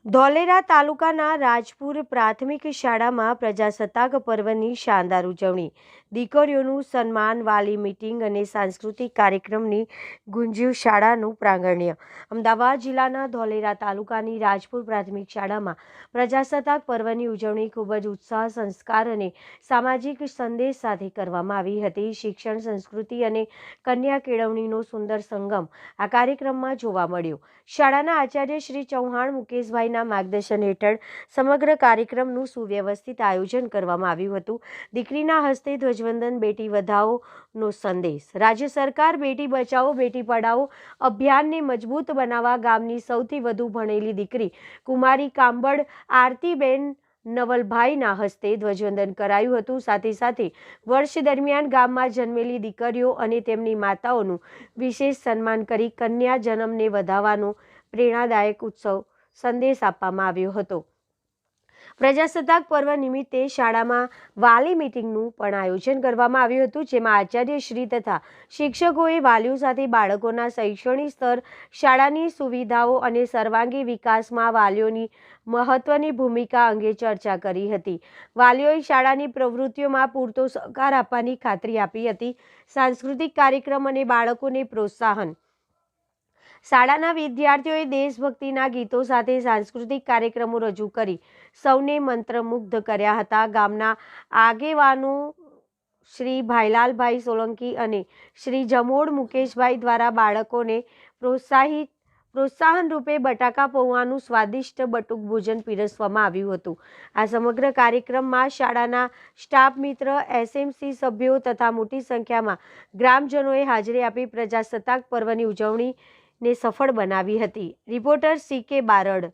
ધોલેરા તાલુકાના રાજપુર પ્રાથમિક શાળામાં પ્રજાસત્તાક પર્વની શાનદાર ઉજવણી, દીકરીઓનું સન્માન, વાલી મીટિંગ અને સાંસ્કૃતિક કાર્યક્રમની ગુંજ્યું શાળાનું પ્રાંગણ્ય। અમદાવાદ જિલ્લાના ધોલેરા તાલુકાની રાજપુર પ્રાથમિક શાળામાં પ્રજાસત્તાક પર્વની ઉજવણી ખૂબ જ ઉત્સાહ, સંસ્કાર અને સામાજિક સંદેશ સાથે કરવામાં આવી હતી। શિક્ષણ, સંસ્કૃતિ અને કન્યા કેળવણીનો સુંદર સંગમ આ કાર્યક્રમમાં જોવા મળ્યો। શાળાના આચાર્ય શ્રી ચૌહાણ મુકેશભાઈ ના માર્ગદર્શન હેઠળ સમગ્ર કાર્યક્રમનું સુવ્યવસ્થિત આયોજન કરવામાં આવ્યું હતું। દીકરીના હસ્તે ધ્વજવંદન, બેટી બચાવોનો સંદેશ, રાજ્ય સરકાર બેટી બચાવો બેટી પઢાઓ અભિયાનને મજબૂત બનાવવા ગામની સૌથી વધુ ભણેલી દીકરી કુમારી કાંબળ આરતીબેન નવલભાઈના હસ્તે ધ્વજવંદન કરાયું હતું। સાથે સાથે વર્ષ દરમિયાન ગામમાં જન્મેલી દીકરીઓ અને તેમની માતાઓનું વિશેષ સન્માન કરી કન્યા જન્મને વધાવવાનો પ્રેરણાદાયક ઉત્સવ સંદેશ આપવામાં આવ્યો હતો। પ્રજાસત્તાક પર્વ નિમિત્તે શાળામાં વાલી મીટિંગનું પણ આયોજન કરવામાં આવ્યું હતું, જેમાં આચાર્યશ્રી તથા શિક્ષકોએ વાલીઓ સાથે બાળકોના શૈક્ષણિક સ્તર, શાળાની સુવિધાઓ અને સર્વાંગી વિકાસમાં વાલીઓની મહત્વની ભૂમિકા અંગે ચર્ચા કરી હતી। વાલીઓએ શાળાની પ્રવૃત્તિઓમાં પૂરતો સહકાર આપવાની ખાતરી આપી હતી। સાંસ્કૃતિક કાર્યક્રમ અને બાળકોને પ્રોત્સાહન, શાળાના વિદ્યાર્થીઓએ દેશભક્તિના ગીતો સાથે સાંસ્કૃતિક કાર્યક્રમો રજૂ કરી સૌને મંત્રમુગ્ધ કર્યા હતા। ગામના આગેવાનો શ્રી ભાઈલાલભાઈ સોલંકી અને શ્રી જમોડ મુકેશભાઈ દ્વારા બાળકોને પ્રોત્સાહન રૂપે બટાકા પૌવાનું સ્વાદિષ્ટ બટુક ભોજન પીરસવામાં આવ્યું હતું। આ સમગ્ર કાર્યક્રમમાં શાળાના સ્ટાફ મિત્ર, એસએમસી સભ્યો તથા મોટી સંખ્યામાં ગ્રામજનોએ હાજરી આપી પ્રજાસત્તાક પર્વની ઉજવણીને સફળ બનાવી હતી। Reporter CK Barad.